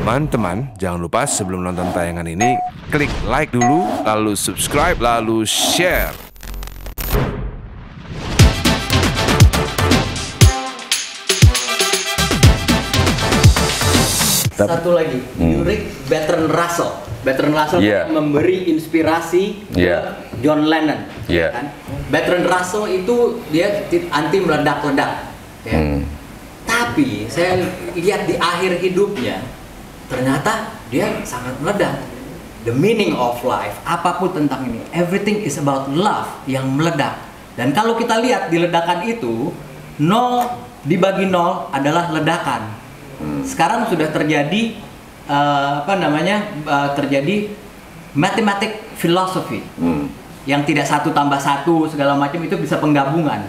Teman-teman, jangan lupa sebelum nonton tayangan ini, klik like dulu, lalu subscribe, lalu share. Satu lagi, Ulrich Bertrand Russell. Bertrand Russell memberi inspirasi ke John Lennon. Kan? Bertrand Russell itu dia anti meledak-ledak. Ya. Tapi saya lihat di akhir hidupnya, ternyata dia sangat meledak. The meaning of life, apapun tentang ini, everything is about love yang meledak. Dan kalau kita lihat di ledakan itu, 0 dibagi 0 adalah ledakan. Sekarang sudah terjadi terjadi mathematic philosophy yang tidak 1 tambah 1 segala macam, itu bisa penggabungan.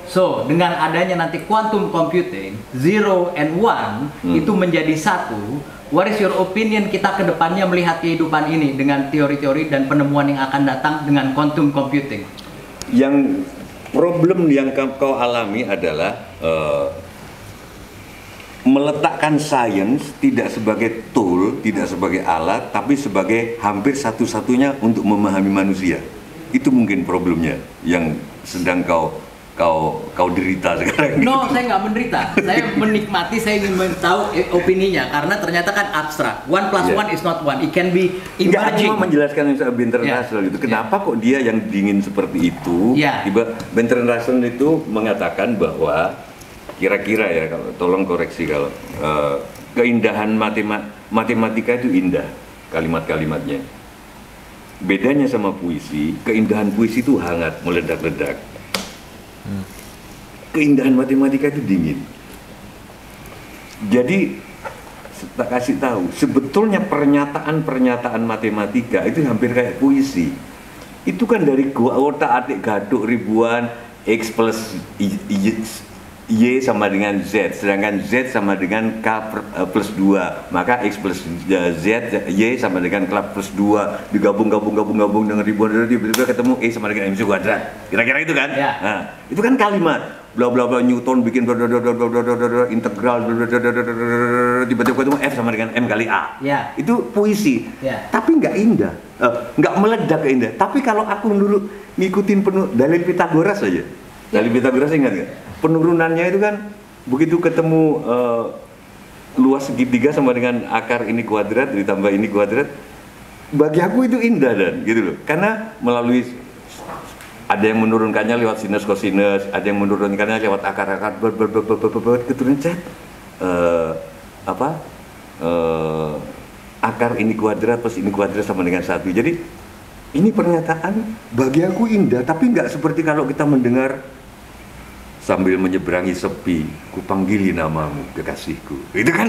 So dengan adanya nanti quantum computing 0 and 1 itu menjadi 1. What is your opinion kita ke depannya melihat kehidupan ini dengan teori-teori dan penemuan yang akan datang dengan quantum computing? Yang problem yang kau alami adalah meletakkan sains tidak sebagai tool, tidak sebagai alat, tapi sebagai hampir satu-satunya untuk memahami manusia. Itu mungkin problemnya yang sedang kau derita sekarang. No, saya nggak menderita. Saya menikmati, saya ingin tahu opininya karena ternyata kan abstrak. 1 plus 1 is not 1. It can be emerging. Aku mau menjelaskan soal Bertrand Russell itu. Kenapa kok dia yang dingin seperti itu? Tiba Bertrand Russell itu mengatakan bahwa kira-kira ya, kalau tolong koreksi kalau keindahan matematika itu indah kalimat-kalimatnya. Bedanya sama puisi, keindahan puisi itu hangat, meledak-ledak. Keindahan matematika itu dingin. Jadi tak kasih tahu, sebetulnya pernyataan matematika itu hampir kayak puisi. Itu kan dari otak-atik gaduk ribuan, X plus Y sama dengan Z, sedangkan Z sama dengan K plus 2, maka X plus Z, Y sama dengan K plus 2, digabung dengan ribuan, tiba-tiba ketemu E sama dengan MC kuadrat, kira-kira itu kan? Nah, itu kan kalimat, bla bla bla, Newton bikin integral, tiba-tiba ketemu F sama dengan M kali A, itu puisi, tapi nggak indah, nggak meledak indah. Tapi kalau aku dulu ngikutin dalil Pitagoras aja, dalil Pitagoras ingat nggak? Penurunannya itu kan begitu ketemu luas segitiga sama dengan akar ini kuadrat ditambah ini kuadrat, bagi aku itu indah dan gitu loh, karena melalui ada yang menurunkannya lewat sinus kosinus, ada yang menurunkannya lewat akar-akar keturunan cat akar ini kuadrat plus ini kuadrat sama dengan 1. Jadi ini pernyataan bagi aku indah, tapi nggak seperti kalau kita mendengar sambil menyeberangi sepi, ku panggili namamu kekasihku. Itu kan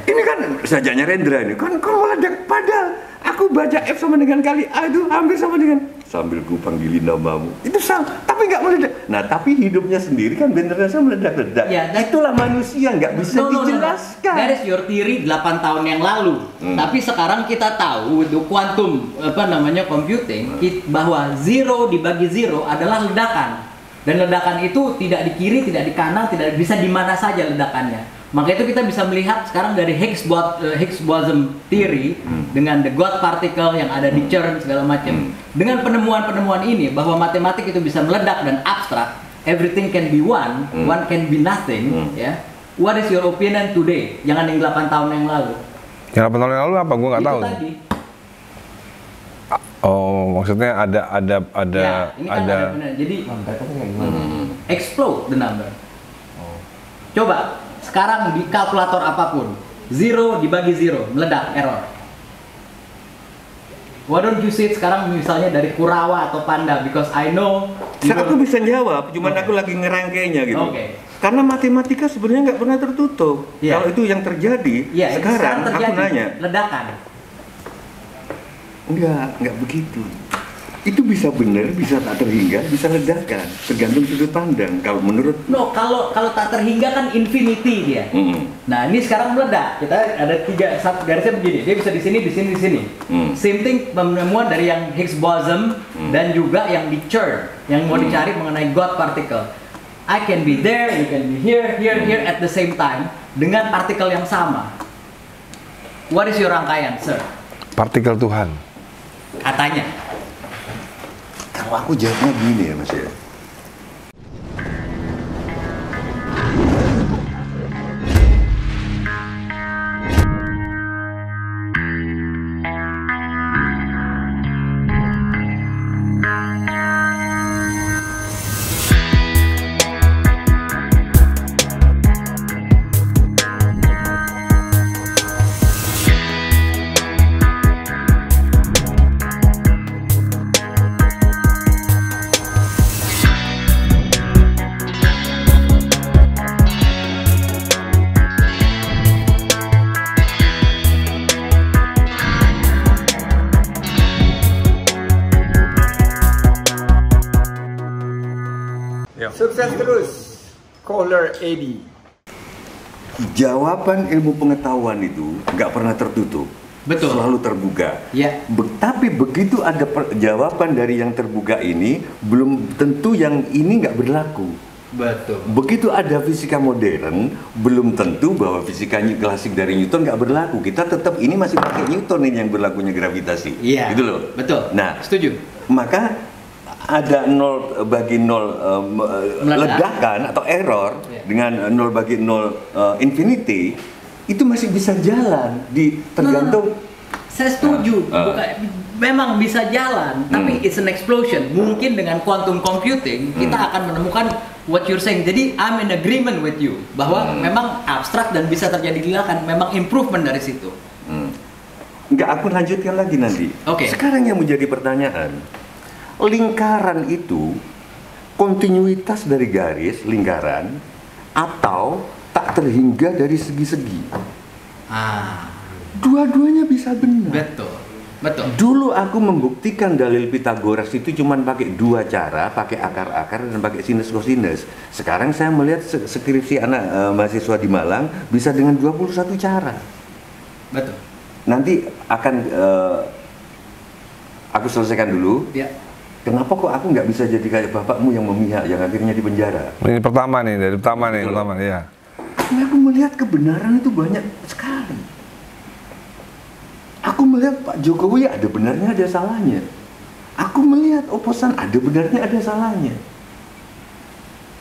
ini kan sajaknya Rendra ini kan meledak, padahal aku baca F sama dengan kali A itu hampir sama dengan sambil ku panggili namamu. Itu sama, tapi nggak meledak. Nah, tapi hidupnya sendiri kan bener-bener meledak-ledak. Itulah manusia, nggak bisa dijelaskan. That is your theory 8 tahun yang lalu. Tapi sekarang kita tahu itu quantum computing bahwa 0 dibagi 0 adalah ledakan. Dan ledakan itu tidak di kiri, tidak di kanan, tidak bisa di mana saja ledakannya. Maka itu kita bisa melihat sekarang dari Higgs boson theory dengan the God particle yang ada di CERN segala macam. Dengan penemuan-penemuan ini bahwa matematik itu bisa meledak dan abstrak, everything can be one can be nothing. Ya, what is your opinion today? Jangan yang 8 tahun yang lalu. Yang 8 tahun yang lalu apa? Gue nggak tahu. Tadi. Oh, maksudnya ada. Ini kan ada benar. Jadi explode the number. Coba sekarang di kalkulator apapun, 0 dibagi 0 meledak, error. Why don't you see it sekarang misalnya dari Kurawa atau Panda, because I know. Aku bisa jawab, cuman aku lagi ngerangkainya gitu. Karena matematika sebenarnya nggak pernah tertutup. Kalau itu yang terjadi, sekarang aku nanya. Ledakan. Enggak begitu. Itu bisa benar, bisa tak terhingga, bisa ledakan, tergantung sudut pandang. Kalau menurut kalau tak terhingga kan infinity dia. Nah, ini sekarang meledak. Kita ada 3 garisnya begini. Dia bisa di sini, di sini, di sini. Same thing penemuan dari yang Higgs boson dan juga yang di CERN yang mau dicari mengenai God particle. I can be there, you can be here at the same time dengan partikel yang sama. What is your rangkaian, sir? Partikel Tuhan. Katanya. Kalau aku jawabnya gini ya Mas ya. Sukses terus, Caller Eddie. Jawaban ilmu pengetahuan itu nggak pernah tertutup. Betul. Selalu terbuka. Ya. Tapi begitu ada jawaban dari yang terbuka ini, belum tentu yang ini nggak berlaku. Betul. Begitu ada fisika modern, belum tentu bahwa fisika klasik dari Newton nggak berlaku. Kita tetap ini masih pakai Newton ini yang berlakunya gravitasi. Iya. Gitu loh. Betul. Nah, setuju. Maka ada 0 bagi 0 ledakan atau error dengan 0 bagi 0 infinity itu masih bisa jalan tergantung. Saya setuju. Memang bisa jalan, tapi it's an explosion. Mungkin dengan quantum computing kita akan menemukan what you're saying. Jadi I'm in agreement with you bahwa memang abstrak dan bisa terjadi ledakan. Memang improvement dari situ. Enggak, aku lanjutkan lagi nanti. Oke. Sekarang yang menjadi pertanyaan, lingkaran itu kontinuitas dari garis lingkaran atau tak terhingga dari segi-segi. Dua-duanya bisa benar. Betul. Betul. Dulu aku membuktikan dalil Pitagoras itu cuma pakai 2 cara, pakai akar-akar dan pakai sinus kosinus. Sekarang saya melihat skripsi anak mahasiswa di Malang bisa dengan 21 cara. Betul. Nanti akan aku selesaikan dulu. Ya. Kenapa kok aku nggak bisa jadi kayak bapakmu yang memihak, yang akhirnya di penjara? Ini pertama nih, dari pertama ya. Karena aku melihat kebenaran itu banyak sekali. Aku melihat Pak Jokowi ada benarnya, ada salahnya. Aku melihat oposan ada benarnya, ada salahnya.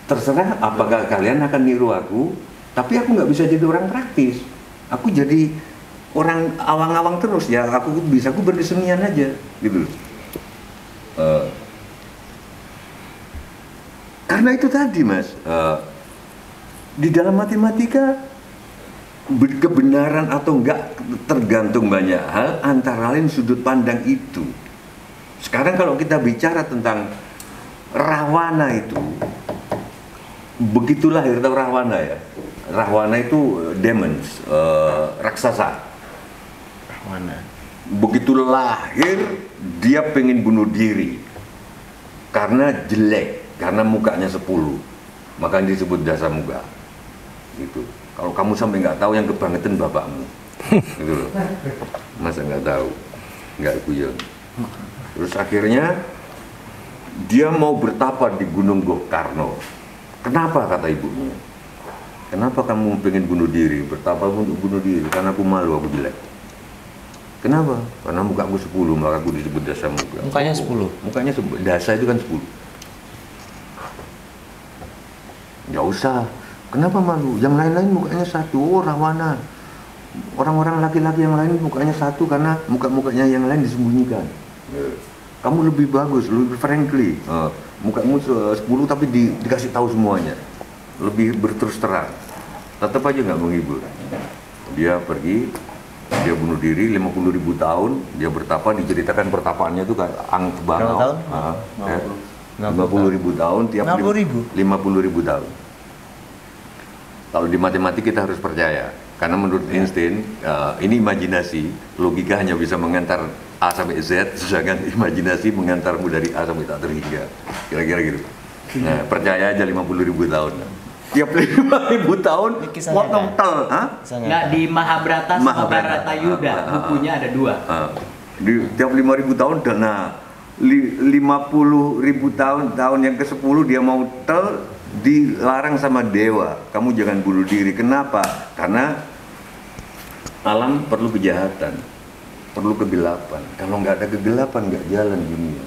Terserah apakah kalian akan niru aku, tapi aku nggak bisa jadi orang praktis. Aku jadi orang awang-awang terus ya. Aku berkesenian aja, gitu. Karena itu tadi Mas, di dalam matematika kebenaran atau enggak tergantung banyak hal, antara lain sudut pandang itu. Sekarang kalau kita bicara tentang Rahwana itu, begitu lahir tahu Rahwana ya. Rahwana itu demons, raksasa. Rahwana. Begitu lahir dia pengen bunuh diri karena jelek, karena mukanya 10, maka disebut dasar muka. Gitu. Kalau kamu sampai nggak tahu yang kebangetan bapakmu, gitu loh. Masa nggak tahu, nggak guyon. Terus akhirnya dia mau bertapa di Gunung Gokarno. Kenapa kata ibunya? Kenapa kamu pengen bunuh diri? Bertapa untuk bunuh diri? Karena aku malu, aku jelek. Kenapa? Karena muka aku 10, maka aku disebut dasar muka. Mukanya 10? Mukanya 10, dasar itu kan 10. Nggak usah. Kenapa malu? Yang lain-lain mukanya 1, oh Rahwana. Orang-orang laki-laki yang lain mukanya 1 karena muka-mukanya yang lain disembunyikan. Kamu lebih bagus, lebih friendly. Mukamu 10 tapi dikasih tahu semuanya. Lebih berterus terang. Tetap aja nggak menghibur. Dia pergi, dia bunuh diri 50.000 tahun, dia bertapa, diceritakan pertapaannya itu kayak angk bangau. 50.000 tahun tiap 50.000 tahun. Kalau di matematik kita harus percaya, karena menurut Einstein ini imajinasi, logika hanya bisa mengantar A sampai Z, sedangkan imajinasi mengantarmu dari A sampai tak terhingga, kira-kira gitu. Nah, percaya aja 50.000 tahun. Tiap 5.000 tahun potong tel, nggak di Mahabharata sama Bharata Yuda, bukunya ada 2. Di tiap 5.000 tahun dan 50.000 tahun yang ke-10 dia mau tel, dilarang sama dewa, kamu jangan bunuh diri. Kenapa? Karena alam perlu kejahatan, perlu kegelapan. Kalau nggak ada kegelapan, nggak jalan dunia.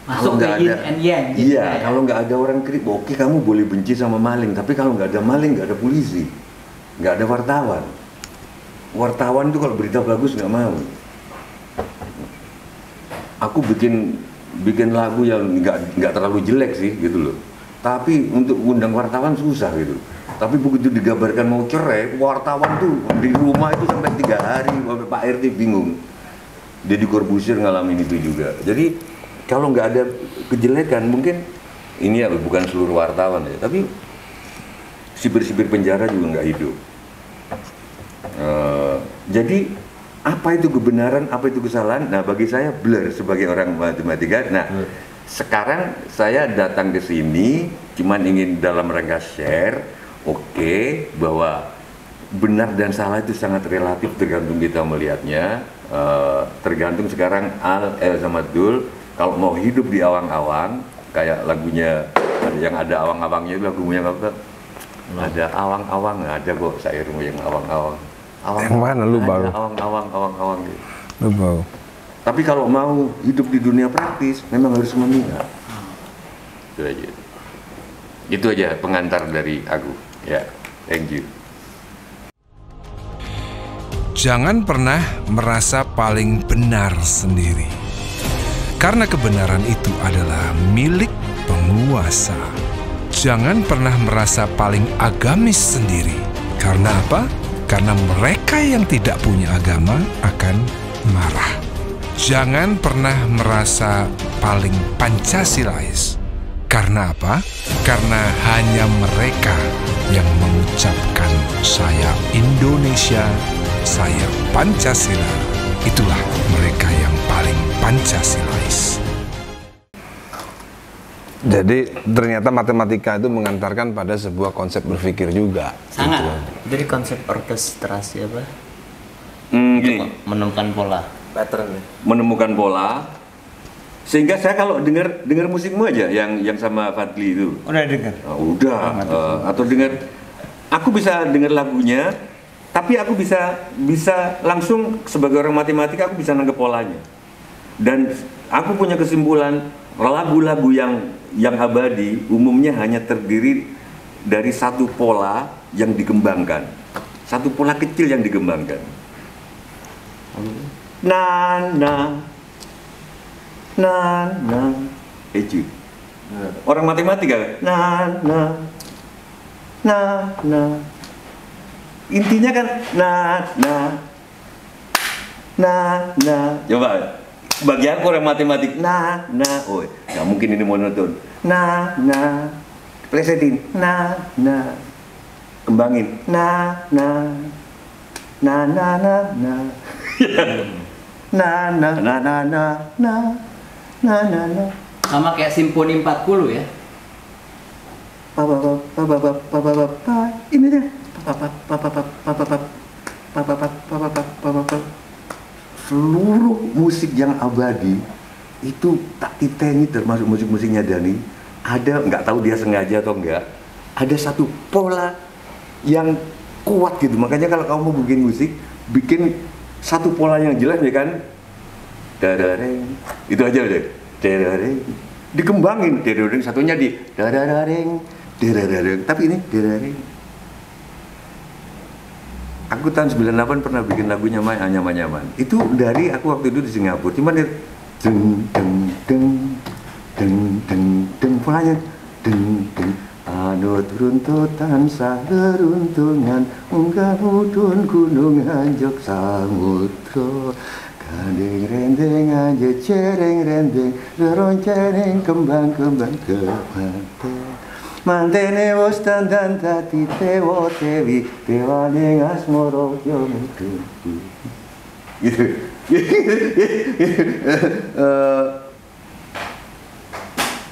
Masuk ke yin and yang. Iya, kalau nggak ada orang kritik, oke kamu boleh benci sama maling, tapi kalau nggak ada maling, nggak ada polisi, nggak ada wartawan. Wartawan itu kalau berita bagus nggak mau. Aku bikin lagu yang nggak terlalu jelek sih gitu loh. Tapi untuk undang wartawan susah gitu. Tapi begitu digambarkan mau cerai, wartawan tuh di rumah itu sampai 3 hari, sampai Pak RT bingung. Deddy Corbuzier ngalamin itu juga. Jadi kalau nggak ada kejelekan, mungkin ini ya bukan seluruh wartawan ya, tapi sipir-sipir penjara juga nggak hidup. Jadi apa itu kebenaran, apa itu kesalahan? Nah, bagi saya blur sebagai orang matematika. Nah, sekarang saya datang ke sini cuman ingin dalam rangka share, bahwa benar dan salah itu sangat relatif tergantung kita melihatnya. Tergantung sekarang Al, El sama Dul kalau mau hidup di awang-awang, kayak lagunya yang ada awang-awangnya, lagunya apa? Ada awang-awang, ada kok sairmu yang awang-awang. Yang mana lu baru? Awang-awang gitu. Lu baru. Tapi kalau mau hidup di dunia praktis, memang harus memihak. Itu aja. Itu aja pengantar dari aku. Ya, thank you. Jangan pernah merasa paling benar sendiri. Karena kebenaran itu adalah milik penguasa. Jangan pernah merasa paling agamis sendiri. Karena apa? Karena mereka yang tidak punya agama akan marah. Jangan pernah merasa paling Pancasilais. Karena apa? Karena hanya mereka yang mengucapkan saya Indonesia, saya Pancasila. Itulah mereka yang paling Pancasilais. Jadi ternyata matematika itu mengantarkan pada sebuah konsep berpikir juga. Sangat. Gitu. Jadi konsep orkestrasi apa? Gini, Menemukan pola. Pattern. menemukan pola. Sehingga saya kalau dengar musikmu aja yang sama Fadli itu. Udah dengar? Atau dengar, aku bisa dengar lagunya, tapi aku bisa langsung sebagai orang matematika aku bisa nangkep polanya. Dan aku punya kesimpulan lagu-lagu yang abadi umumnya hanya terdiri dari satu pola yang dikembangkan, satu pola kecil yang dikembangkan. Eju. Orang matematika. Intinya kan coba bagi aku orang matematik oh nggak mungkin ini monoton. Plesetin kembangin Sama kayak Simfoni 40 ya. Ini dia. Seluruh musik yang abadi itu tak titeni, termasuk musik-musiknya Dani, ada, nggak tahu dia sengaja atau enggak, ada satu pola yang kuat gitu. Makanya kalau kamu mau bikin musik, bikin satu pola yang jelas ya kan, darareng, itu aja udah, darareng, dikembangin, darareng, satunya di darareng, darareng, tapi ini darareng. Aku tahun 98 pernah bikin lagunya Nyaman-Nyaman. Itu dari aku waktu itu di Singapura. Cuman dia deng deng deng deng deng deng polanya deng deng anut runtutan saruntungan unggah mudun gunung anjok samudra gandeng rendeng aja cereng rendeng reroncereng kembang-kembang kemanteng mantene wos dandan tati tewo tewi tewane asmoro yomudu gitu.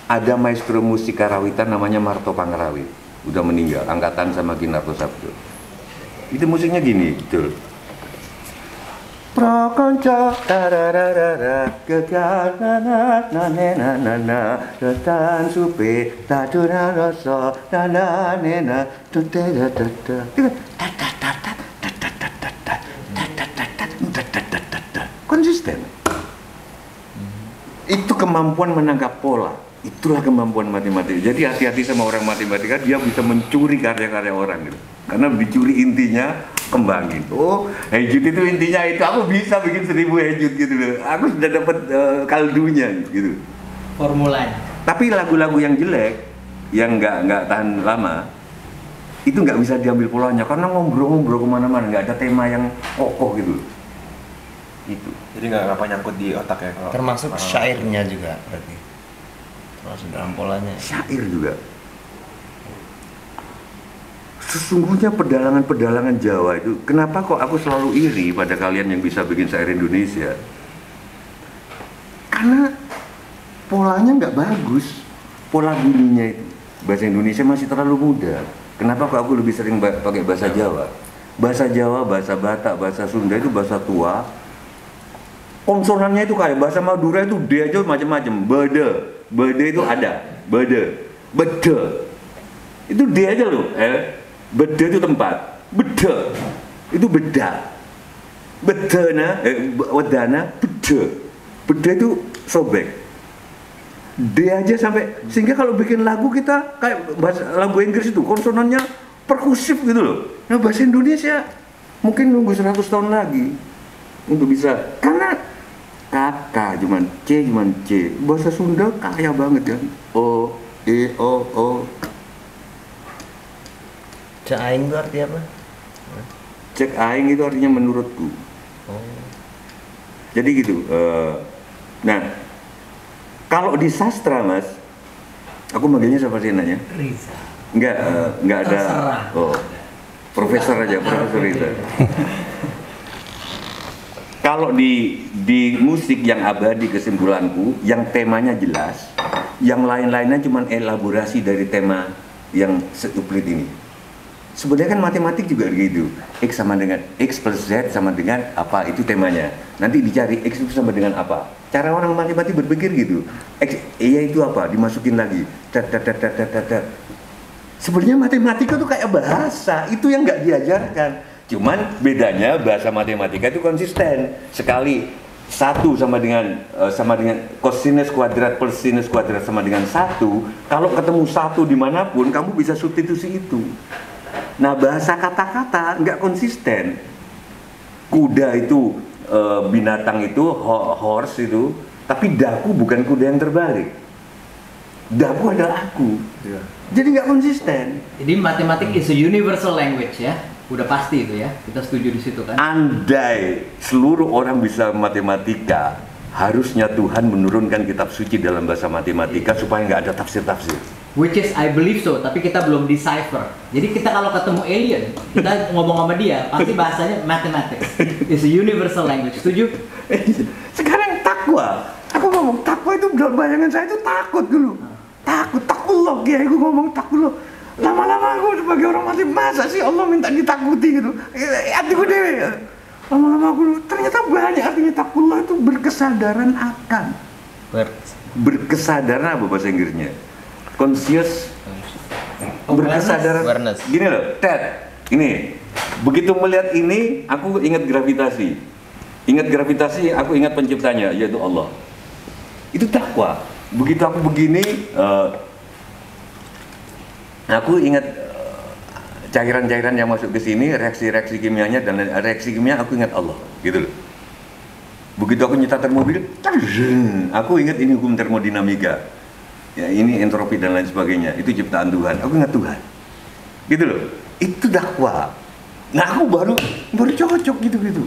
Ada maestro musik karawitan namanya Marto Pangrawit, udah meninggal, angkatan sama Kinarto Sabdo. Itu musiknya gini, betul. Prokonco tararara kegana na na na tetan supe tadura rasa na na na konsisten. Itu kemampuan menangkap pola. Itulah kemampuan matematika. Jadi hati-hati sama orang matematika, dia bisa mencuri karya-karya orang gitu. Karena dicuri intinya, kembangin. Oh, hejut itu intinya itu. Aku bisa bikin 1000 hejut gitu loh. Aku sudah dapat kaldunya gitu. Formulanya. Tapi lagu-lagu yang jelek, yang nggak tahan lama, itu nggak bisa diambil polanya karena ngobrol-ngobrol kemana-mana, nggak ada tema yang kokoh gitu. Itu. Jadi nggak nyangkut di otak ya kalau Termasuk syairnya juga berarti. Termasuk dalam polanya. Syair juga. Sesungguhnya pedalangan-pedalangan Jawa itu, kenapa kok aku selalu iri pada kalian yang bisa bikin syair Indonesia? Karena polanya nggak bagus, pola bunyinya itu. Bahasa Indonesia masih terlalu muda. Kenapa kok aku lebih sering pakai bahasa Jawa? Bahasa Jawa, bahasa Batak, bahasa Sunda itu bahasa tua. Konsonannya itu kayak bahasa Madura itu D aja macam-macam. Bede itu ada, bede, itu D aja loh. Bede itu tempat, bede itu beda, bedana, wedana, bede itu sobek. D aja sampai, sehingga kalau bikin lagu kita kayak bahasa lagu Inggris itu konsonannya perkusif gitu loh. Nah bahasa Indonesia mungkin nunggu 100 tahun lagi untuk bisa, karena kakak cuman C. Bahasa Sunda kaya banget kan. O, E, O. Cek aing itu arti apa? Cek aing itu artinya menurutku. Jadi gitu. Nah, kalau di sastra mas, aku manggilnya siapa sih nanya? Riza. Enggak ada. Terserah. Oh, profesor aja, Profesor Riza. Kalau di musik yang abadi, kesimpulanku, yang temanya jelas, yang lain-lainnya cuma elaborasi dari tema yang seuplit ini. Sebenarnya kan matematik juga gitu. X sama dengan X plus Z sama dengan apa, itu temanya. Nanti dicari X itu sama dengan apa. Cara orang matematik berpikir gitu. X, iya itu apa? Dimasukin lagi. Sebenarnya matematika itu kayak bahasa, itu yang nggak diajarkan. Cuman bedanya bahasa matematika itu konsisten. Sekali 1 sama dengan kosinus kuadrat plus sinus kuadrat sama dengan 1, kalau ketemu 1 dimanapun kamu bisa substitusi itu. Nah bahasa kata-kata nggak konsisten. Kuda itu binatang itu horse itu, tapi daku bukan kuda yang terbalik. Daku adalah aku. Jadi nggak konsisten. Jadi matematik is a universal language ya. Udah pasti itu ya, kita setuju di situ kan. Andai seluruh orang bisa matematika, harusnya Tuhan menurunkan kitab suci dalam bahasa matematika supaya nggak ada tafsir-tafsir. Which is I believe so, tapi kita belum decipher. Jadi kita kalau ketemu alien, kita ngomong sama dia, pasti bahasanya mathematics. It's a universal language. Setuju? Sekarang takwa. Aku ngomong takwa itu dalam bayangan saya itu takut dulu. Takutlah ya, aku ngomong takutlah. Lama-lama aku sebagai orang mati, masa sih Allah minta ditakuti gitu. Hatiku dewe. Lama-lama aku ternyata banyak artinya takutlah itu berkesadaran akan. Berkesadaran apa bahasa Inggrisnya? Conscious. Berkesadaran. Awareness. Gini loh, Ted. Ini begitu melihat ini, aku ingat gravitasi. Ingat gravitasi, aku ingat penciptanya, yaitu Allah. Itu takwa. Begitu aku begini, aku ingat cairan-cairan yang masuk ke sini, reaksi-reaksi kimianya dan reaksi kimia, aku ingat Allah, gitu loh. Begitu aku nyetar mobil, aku ingat ini hukum termodinamika. Ya, ini entropi dan lain sebagainya. Itu ciptaan Tuhan. Aku ingat Tuhan. Gitu loh. Itu dakwah. Nah, aku baru cocok gitu-gitu.